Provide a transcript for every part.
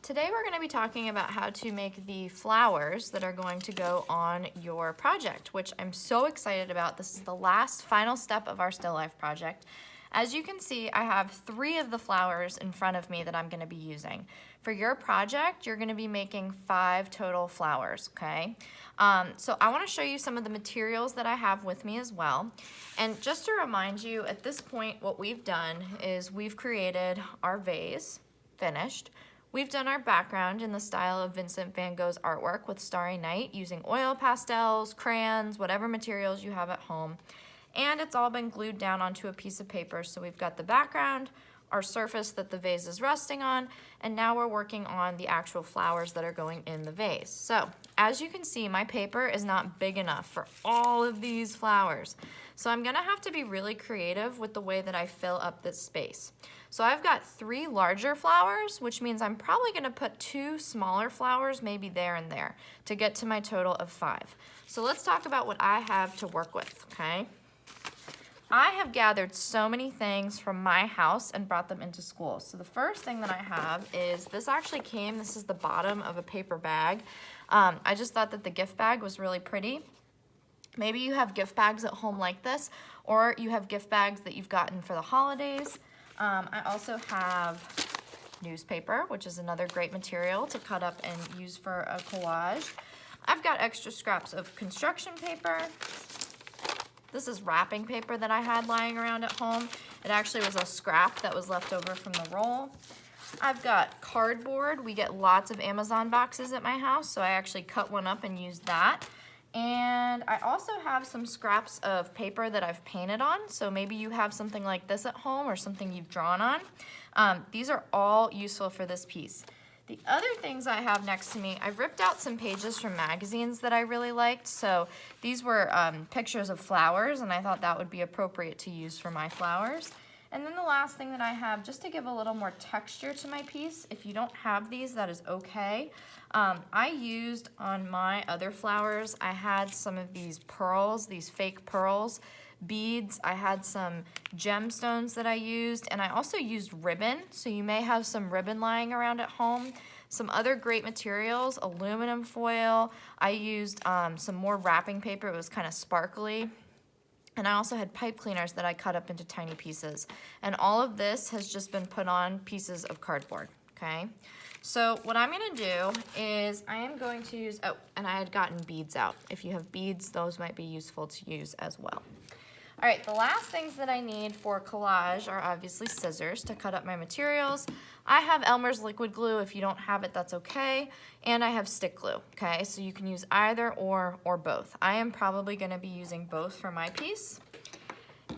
Today we're going to be talking about how to make the flowers that are going to go on your project, which I'm so excited about. This is the last final step of our Still Life project. As you can see, I have 3 of the flowers in front of me that I'm going to be using. For your project, you're going to be making 5 total flowers, okay? So I want to show you some of the materials that I have with me as well. And just to remind you, at this point, what we've done is we've created our vase, finished. We've done our background in the style of Vincent van Gogh's artwork with Starry Night using oil pastels, crayons, whatever materials you have at home. And it's all been glued down onto a piece of paper. So we've got the background, our surface that the vase is resting on, and now we're working on the actual flowers that are going in the vase. So as you can see, my paper is not big enough for all of these flowers. So I'm gonna have to be really creative with the way that I fill up this space. So I've got 3 larger flowers, which means I'm probably gonna put 2 smaller flowers maybe there and there to get to my total of 5. So let's talk about what I have to work with, okay? I have gathered so many things from my house and brought them into school. So the first thing that I have is, this actually came, this is the bottom of a paper bag. I just thought that the gift bag was really pretty. Maybe you have gift bags at home like this, or you have gift bags that you've gotten for the holidays. I also have newspaper, which is another great material to cut up and use for a collage. I've got extra scraps of construction paper. This is wrapping paper that I had lying around at home. It actually was a scrap that was left over from the roll. I've got cardboard. We get lots of Amazon boxes at my house, so I actually cut one up and used that. And I also have some scraps of paper that I've painted on, so maybe you have something like this at home or something you've drawn on. These are all useful for this piece. The other things I have next to me, I've ripped out some pages from magazines that I really liked. So these were pictures of flowers, and I thought that would be appropriate to use for my flowers. And then the last thing that I have, just to give a little more texture to my piece, if you don't have these, that is okay. I used on my other flowers, I had some of these pearls, these fake pearls, beads. I had some gemstones that I used, and I also used ribbon. So you may have some ribbon lying around at home. Some other great materials, aluminum foil. I used some more wrapping paper. It was kind of sparkly. And I also had pipe cleaners that I cut up into tiny pieces. And all of this has just been put on pieces of cardboard, okay? So what I'm gonna do is I am going to use, oh, and I had gotten beads out. If you have beads, those might be useful to use as well. All right, the last things that I need for collage are obviously scissors to cut up my materials. I have Elmer's liquid glue. If you don't have it, that's okay. And I have stick glue, okay? So you can use either or both. I am probably gonna be using both for my piece.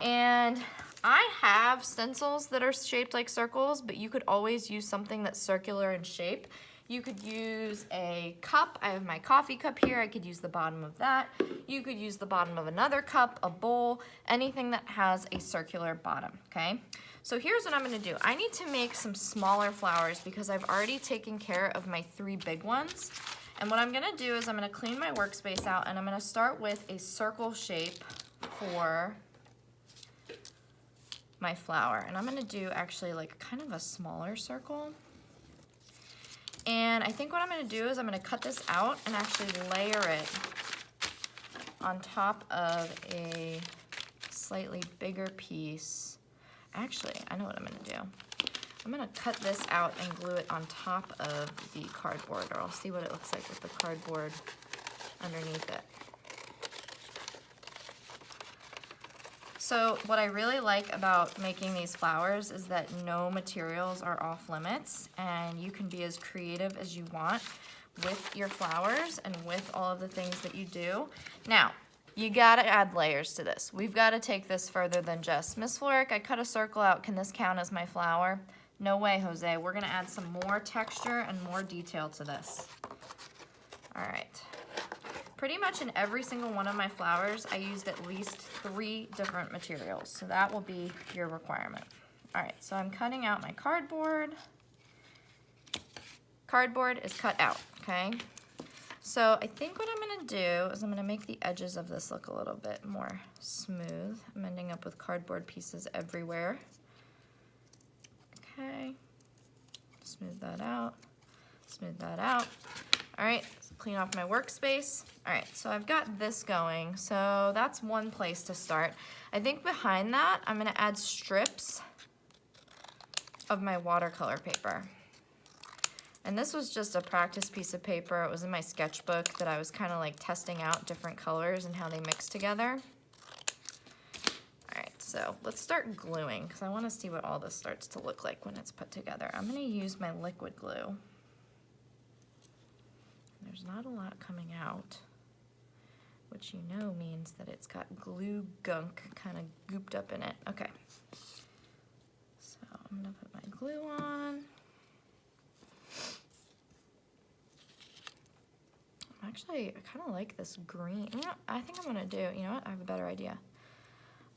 And I have stencils that are shaped like circles, but you could always use something that's circular in shape. You could use a cup. I have my coffee cup here. I could use the bottom of that. You could use the bottom of another cup, a bowl, anything that has a circular bottom, okay? So here's what I'm gonna do. I need to make some smaller flowers because I've already taken care of my 3 big ones. And what I'm gonna do is I'm gonna clean my workspace out, and I'm gonna start with a circle shape for my flower. And I'm gonna do actually like kind of a smaller circle. And I think what I'm gonna do is I'm gonna cut this out and actually layer it on top of a slightly bigger piece. Actually, I know what I'm gonna do. I'm gonna cut this out and glue it on top of the cardboard, or I'll see what it looks like with the cardboard underneath it. So what I really like about making these flowers is that no materials are off limits, and you can be as creative as you want with your flowers and with all of the things that you do. Now, you gotta add layers to this. We've gotta take this further than just, Miss Floric, I cut a circle out, can this count as my flower? No way, Jose. We're gonna add some more texture and more detail to this. All right. Pretty much in every single one of my flowers, I used at least 3 different materials. So that will be your requirement. All right, so I'm cutting out my cardboard. Cardboard is cut out, okay? So I think what I'm gonna do is I'm gonna make the edges of this look a little bit more smooth. I'm ending up with cardboard pieces everywhere. Okay, smooth that out. Smooth that out. All right, so clean off my workspace. All right, so I've got this going. So that's one place to start. I think behind that, I'm gonna add strips of my watercolor paper. And this was just a practice piece of paper. It was in my sketchbook that I was kind of like testing out different colors and how they mix together. All right, so let's start gluing because I want to see what all this starts to look like when it's put together. I'm going to use my liquid glue. There's not a lot coming out, which you know means that it's got glue gunk kind of gooped up in it. Okay, so I'm going to put my glue on. Actually, I kind of like this green. You know, I think I'm gonna do, you know what, I have a better idea.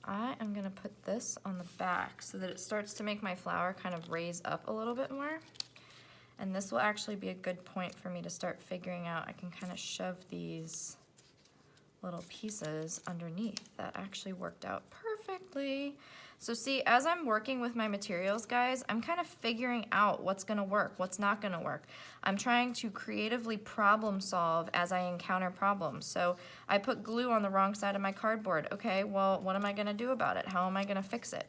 I am gonna put this on the back so that it starts to make my flower kind of raise up a little bit more. And this will actually be a good point for me to start figuring out, I can kind of shove these little pieces underneath. That actually worked out perfectly. So see, as I'm working with my materials, guys, I'm kind of figuring out what's gonna work, what's not gonna work. I'm trying to creatively problem solve as I encounter problems. So I put glue on the wrong side of my cardboard. Okay, well, what am I gonna do about it? How am I gonna fix it?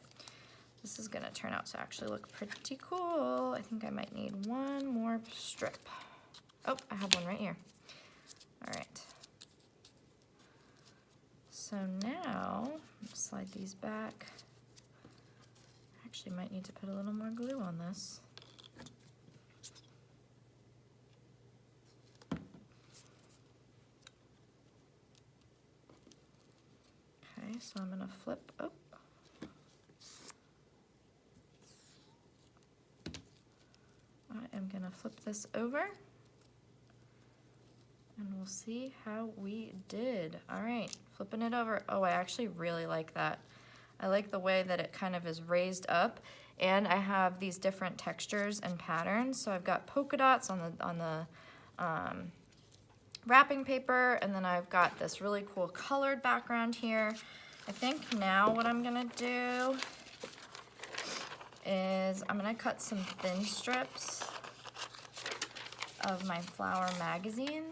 This is gonna turn out to actually look pretty cool. I think I might need one more strip. Oh, I have one right here. All right. So now, slide these back. Actually might need to put a little more glue on this. Okay, so I'm gonna flip, oh. I am gonna flip this over and we'll see how we did. All right, flipping it over. Oh, I actually really like that. I like the way that it kind of is raised up, and I have these different textures and patterns. So I've got polka dots on the wrapping paper, and then I've got this really cool colored background here. I think now what I'm gonna do is I'm gonna cut some thin strips of my flower magazine.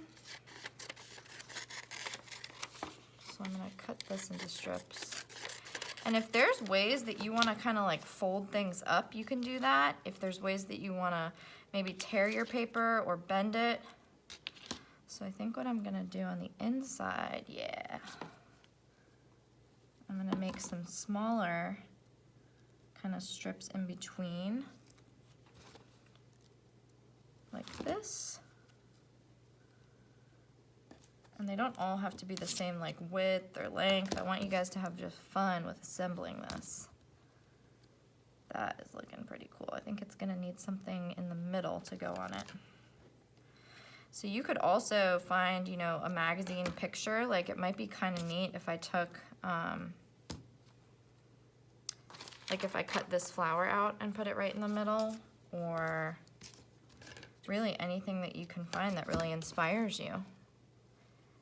So I'm gonna cut this into strips. And if there's ways that you wanna kinda like fold things up, you can do that. If there's ways that you wanna maybe tear your paper or bend it. So I think what I'm gonna do on the inside, yeah, I'm gonna make some smaller kind of strips in between, like this. And they don't all have to be the same like width or length. I want you guys to have just fun with assembling this. That is looking pretty cool. I think it's gonna need something in the middle to go on it. So you could also find, you know, a magazine picture. Like it might be kind of neat if I took, like if I cut this flower out and put it right in the middle, or really anything that you can find that really inspires you.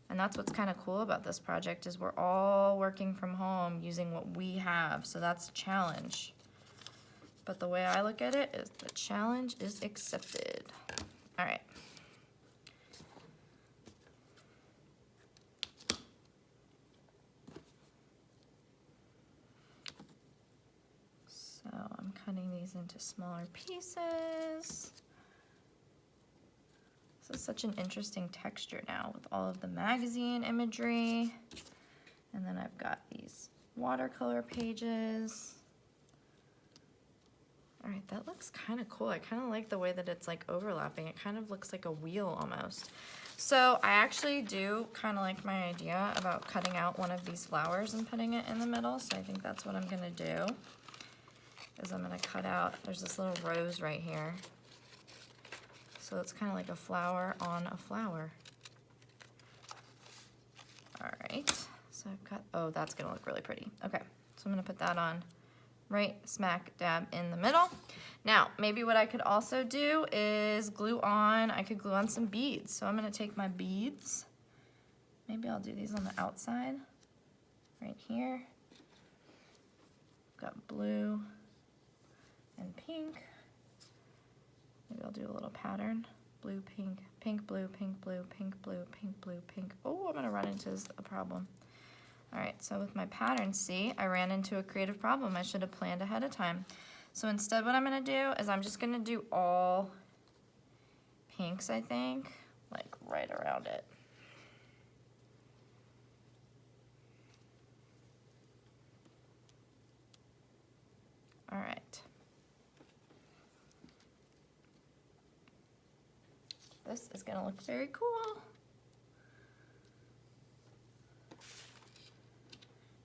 And that's what's kind of cool about this project is we're all working from home using what we have. So that's a challenge. But the way I look at it is the challenge is accepted. All right. So I'm cutting these into smaller pieces. This is such an interesting texture now with all of the magazine imagery. And then I've got these watercolor pages. All right, that looks kind of cool. I kind of like the way that it's like overlapping. It kind of looks like a wheel almost. So I actually do kind of like my idea about cutting out one of these flowers and putting it in the middle. So I think that's what I'm gonna do, is I'm gonna cut out, there's this little rose right here. So it's kind of like a flower on a flower. All right, so I've got, oh, that's gonna look really pretty. Okay, so I'm gonna put that on right smack dab in the middle. Now, maybe what I could also do is glue on, I could glue on some beads. So I'm gonna take my beads, maybe I'll do these on the outside, right here. Got blue and pink. Maybe I'll do a little pattern blue, pink, pink, blue, pink, blue, pink, blue, pink, blue, pink. Oh, I'm gonna run into a problem. All right, so with my pattern, see, I ran into a creative problem. I should have planned ahead of time. So instead what I'm gonna do is I'm just gonna do all pinks, I think, like right around it. All right. This is gonna look very cool.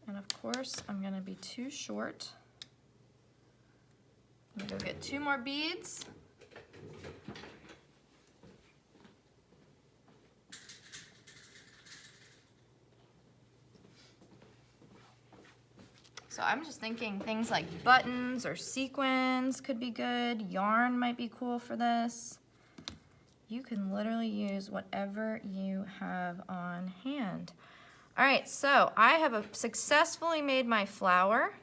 And of course, I'm gonna be too short. I'm gonna go get 2 more beads. So I'm just thinking things like buttons or sequins could be good. Yarn might be cool for this. You can literally use whatever you have on hand. All right, so I have successfully made my flower.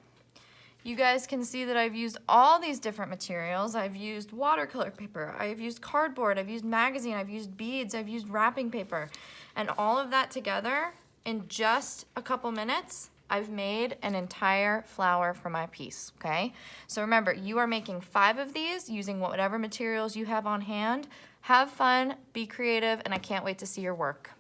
You guys can see that I've used all these different materials. I've used watercolor paper, I've used cardboard, I've used magazine, I've used beads, I've used wrapping paper. And all of that together, in just a couple minutes, I've made an entire flower for my piece, okay? So remember, you are making 5 of these using whatever materials you have on hand. Have fun, be creative, and I can't wait to see your work.